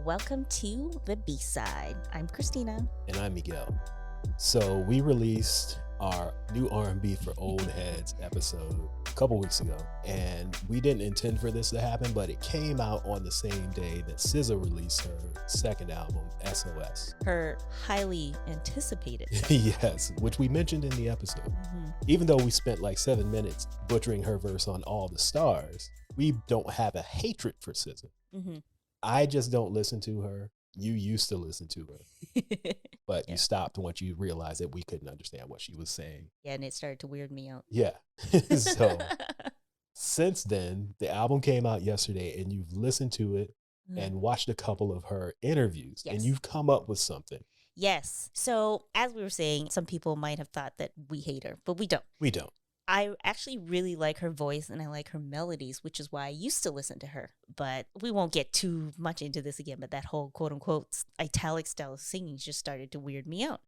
welcome to the B-Side. I'm Christina. And I'm Miguel. So we released our new R&B For Old Heads episode a couple weeks ago, and we didn't intend for this to happen, but it came out on the same day that SZA released her second album, SOS. Her highly anticipated. Yes, which we mentioned in the episode. Mm-hmm. Even though we spent like 7 minutes butchering her verse on All the Stars, we don't have a hatred for SZA. Mm-hmm. I just don't listen to her. You used to listen to her, but you stopped once you realized that we couldn't understand what she was saying. Yeah, and it started to weird me out. Yeah. So since then, the album came out yesterday, and you've listened to it and watched a couple of her interviews, and you've come up with something. Yes. So as we were saying, some people might have thought that we hate her, but we don't. We don't. I actually really like her voice and I like her melodies, which is why I used to listen to her. But we won't get too much into this again. But that whole quote unquote italic style of singing just started to weird me out.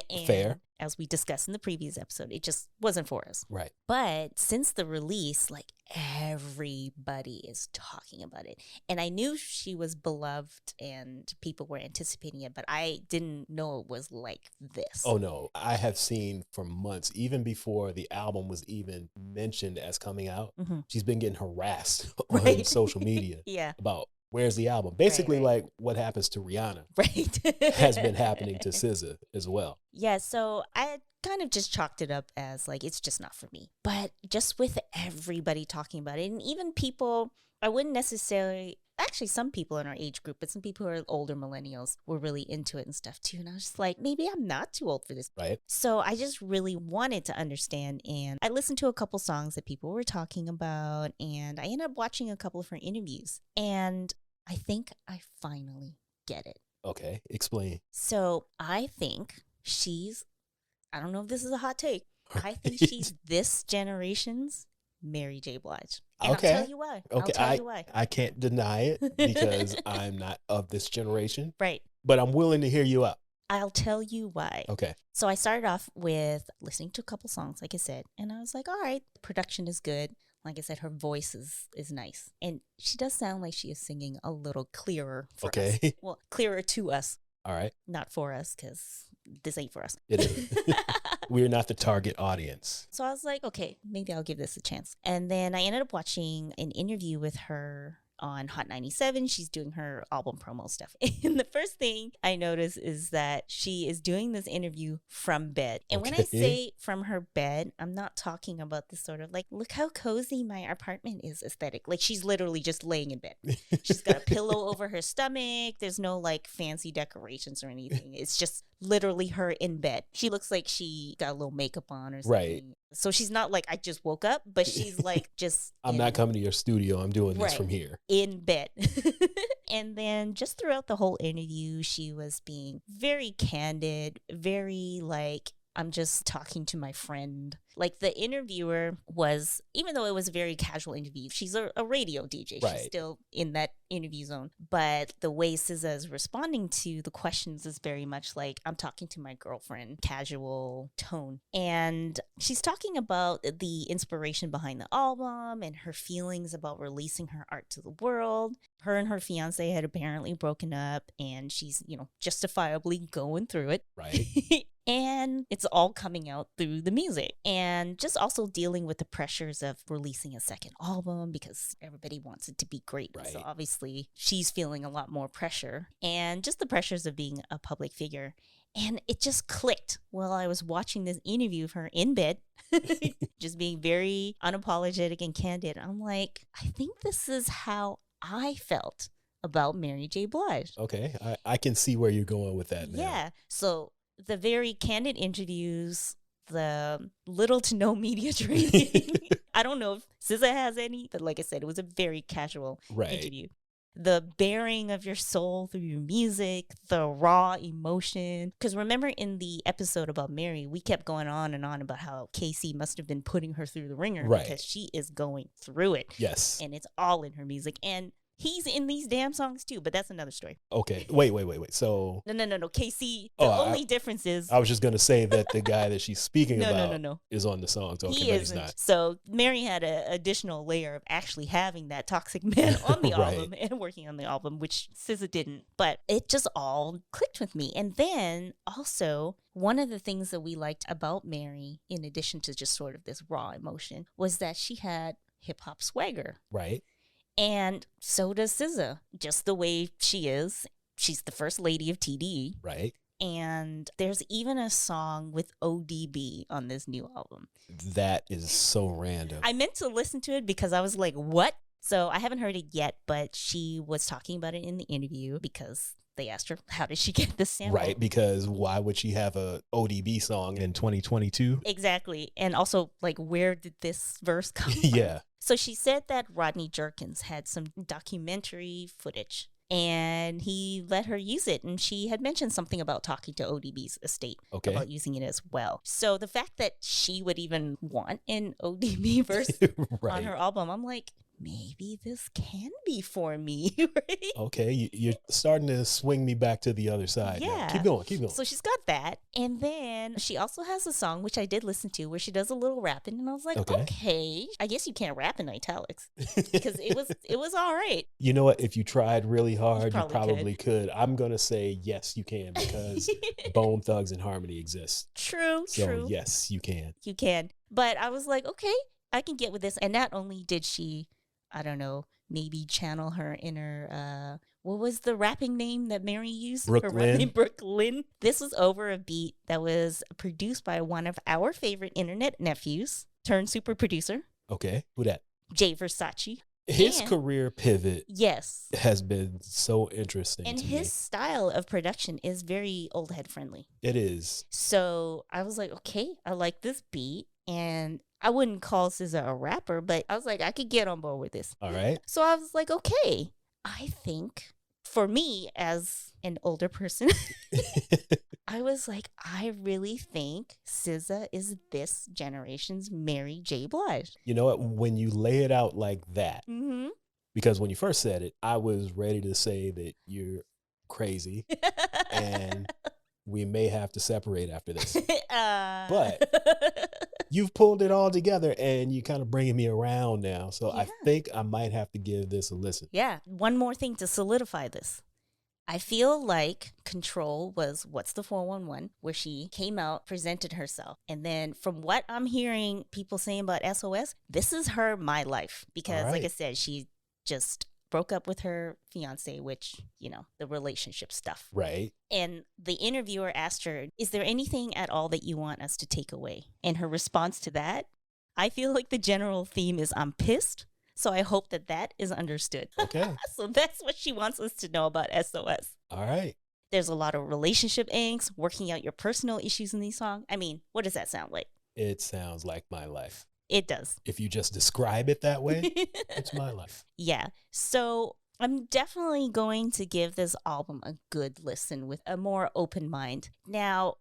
And fair. As we discussed in the previous episode, it just wasn't for us. Right. But since the release, like everybody is talking about it. And I knew she was beloved and people were anticipating it, but I didn't know it was like this. Oh, no. I have seen for months, even before the album was even mentioned as coming out, she's been getting harassed on social media about where's the album. Basically, like what happens to Rihanna has been happening to SZA as well. Yeah, so I kind of just chalked it up as like, it's just not for me. But just with everybody talking about it, and even people, I wouldn't necessarily, actually some people in our age group, but some people who are older millennials were really into it and stuff too. And I was just like, maybe I'm not too old for this. Right. So I just really wanted to understand. And I listened to a couple songs that people were talking about. And I ended up watching a couple of her interviews. And I think I finally get it. Okay. Explain. So I think she's, I don't know if this is a hot take. I think she's this generation's Mary J. Blige. And I'll tell you why. Okay. I'll tell you why. I can't deny it because I'm not of this generation. Right. But I'm willing to hear you out. I'll tell you why. Okay. So I started off with listening to a couple songs, like I said, and I was like, all right, the production is good. Like I said, her voice is nice. And she does sound like she is singing a little clearer for us. Well, clearer to us. All right. Not for us, because this ain't for us. It is. We're not the target audience. So I was like, okay, maybe I'll give this a chance. And then I ended up watching an interview with her on Hot 97. She's doing her album promo stuff. And the first thing I noticed is that she is doing this interview from bed. And when I say from her bed, I'm not talking about this sort of like, look how cozy my apartment is aesthetic. Like she's literally just laying in bed. She's got a pillow over her stomach. There's no like fancy decorations or anything. It's just literally her in bed. She looks like she got a little makeup on or something. Right. So she's not like, I just woke up, but she's like just I'm not coming to your studio. I'm doing this from here. In bed. And then just throughout the whole interview, she was being very candid, very like, I'm just talking to my friend. Like the interviewer was, even though it was a very casual interview, she's a radio DJ. She's still in that interview zone. But the way SZA is responding to the questions is very much like, I'm talking to my girlfriend, casual tone. And she's talking about the inspiration behind the album and her feelings about releasing her art to the world. Her and her fiance had apparently broken up and she's, justifiably going through it. Right. And it's all coming out through the music. And just also dealing with the pressures of releasing a second album because everybody wants it to be great. Right. So obviously she's feeling a lot more pressure. And just the pressures of being a public figure. And it just clicked while I was watching this interview of her in bed, just being very unapologetic and candid. I'm like, I think this is how I felt about Mary J. Blige. Okay. I can see where you're going with that now. Yeah. So the very candid interviews, the little to no media training. I don't know if SZA has any, but like I said, it was a very casual interview. The bearing of your soul through your music, the raw emotion. Because remember in the episode about Mary, we kept going on and on about how Casey must have been putting her through the ringer because she is going through it. Yes. And it's all in her music. And He's in these damn songs too, but that's another story. Okay. Wait. So No. KC. The only difference is I was just gonna say that the guy that she's speaking about no. is on the song. So he isn't. He's not. So Mary had an additional layer of actually having that toxic man on the right. album and working on the album, which SZA didn't. But it just all clicked with me. And then also, one of the things that we liked about Mary, in addition to just sort of this raw emotion, was that she had hip hop swagger. Right. And so does SZA, just the way she is. She's the first lady of TDE. Right. And there's even a song with ODB on this new album. That is so random. I meant to listen to it because I was like, what? So I haven't heard it yet, but she was talking about it in the interview because they asked her, how did she get this sample? Right, because why would she have a ODB song in 2022? Exactly. And also, like, where did this verse come from? Yeah. So she said that Rodney Jerkins had some documentary footage and he let her use it. And she had mentioned something about talking to ODB's estate about using it as well. So the fact that she would even want an ODB verse right. on her album, I'm like, maybe this can be for me, right? Okay, you're starting to swing me back to the other side. Yeah. Now. Keep going. So she's got that. And then she also has a song, which I did listen to, where she does a little rapping. And I was like, okay, I guess you can't rap in italics because it was all right. You know what? If you tried really hard, you probably could. I'm going to say, yes, you can, because Bone Thugs and Harmony exists. True. Yes, you can. You can. But I was like, okay, I can get with this. And not only did she, I don't know, maybe channel her inner, what was the rapping name that Mary used? Brooklyn. This was over a beat that was produced by one of our favorite internet nephews, turned super producer. Okay, who that? Jay Versace. His career pivot has been so interesting. And his style of production is very old head friendly. It is. So I was like, okay, I like this beat. And I wouldn't call SZA a rapper, but I was like, I could get on board with this. All right. So I was like, okay, I think for me as an older person, I was like, I really think SZA is this generation's Mary J. Blige. You know what? When you lay it out like that, because when you first said it, I was ready to say that you're crazy and we may have to separate after this. But you've pulled it all together and you're kind of bringing me around now. So I think I might have to give this a listen. Yeah. One more thing to solidify this. I feel like Control was What's the 411, where she came out, presented herself. And then from what I'm hearing people saying about SOS, this is her My Life. Because like I said, she just broke up with her fiance, which, you know, the relationship stuff. Right. And the interviewer asked her, is there anything at all that you want us to take away? And her response to that, I feel like the general theme is I'm pissed. So I hope that that is understood. Okay. So that's what she wants us to know about SOS. All right. There's a lot of relationship angst, working out your personal issues in these songs. I mean, what does that sound like? It sounds like my life. It does. If you just describe it that way, it's my life. Yeah. So I'm definitely going to give this album a good listen with a more open mind. Now,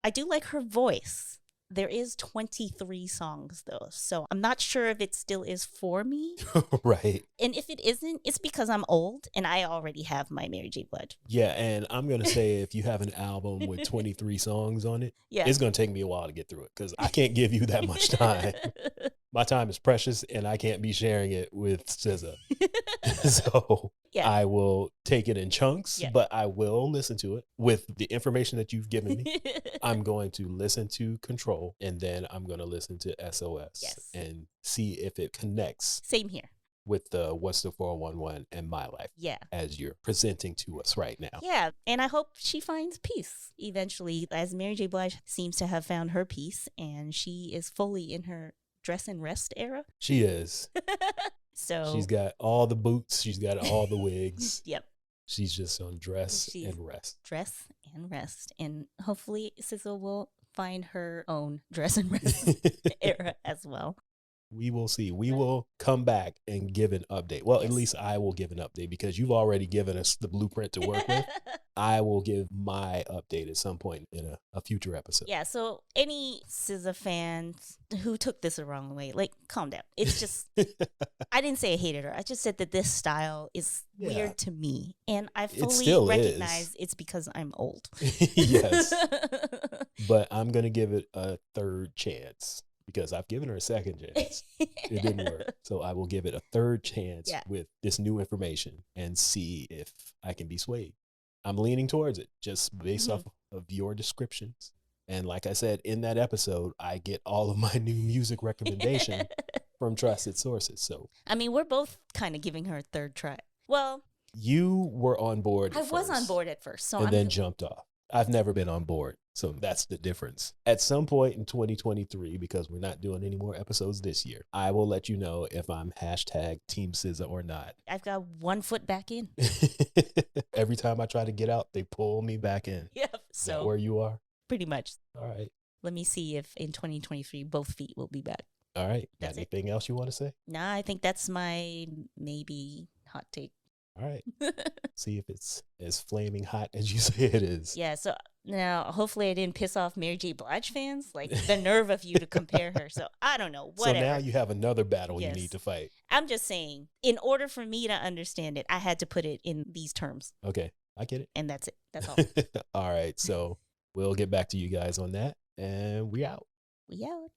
I do like her voice. There is 23 songs, though, so I'm not sure if it still is for me. Right. And if it isn't, it's because I'm old and I already have my Mary J. Blige. Yeah, and I'm going to say if you have an album with 23 songs on it, it's going to take me a while to get through it because I can't give you that much time. My time is precious and I can't be sharing it with SZA. So I will take it in chunks, but I will listen to it with the information that you've given me. I'm going to listen to Control and then I'm going to listen to SOS and see if it connects. Same here. With the What's the 411 and My Life. Yeah. As you're presenting to us right now. Yeah. And I hope she finds peace eventually, as Mary J. Blige seems to have found her peace and she is fully in her dress and rest era. She is. So she's got all the boots. She's got all the wigs. Yep. She's just on dress and rest. Dress and rest. And hopefully SZA will find her own dress and rest era as well. We will see. We will come back and give an update. Well, at least I will give an update because you've already given us the blueprint to work with. I will give my update at some point in a future episode. Yeah, so any SZA fans who took this the wrong way, like, calm down. It's just, I didn't say I hated her. I just said that this style is weird to me. And I fully recognize it's because I'm old. Yes. But I'm going to give it a third chance. Because I've given her a second chance. It didn't work. So I will give it a third chance with this new information and see if I can be swayed. I'm leaning towards it just based off of your descriptions. And like I said, in that episode, I get all of my new music recommendation from trusted sources. So I mean, we're both kind of giving her a third try. Well, you were on board at first. I was on board at first. So and then jumped off. I've never been on board. So that's the difference. At some point in 2023, because we're not doing any more episodes this year, I will let you know if I'm hashtag Team SZA or not. I've got 1 foot back in. Every time I try to get out, they pull me back in. Yep. Is that where you are? Pretty much. All right. Let me see if in 2023, both feet will be back. All right. Got anything else you want to say? Nah, I think that's my maybe hot take. All right. See if it's as flaming hot as you say it is. Yeah, so now hopefully I didn't piss off Mary J. Blige fans. Like, the nerve of you to compare her. So I don't know. Whatever. So now you have another battle you need to fight. I'm just saying, in order for me to understand it, I had to put it in these terms. Okay, I get it. And that's it. That's all. All right, so we'll get back to you guys on that. And we out. We out.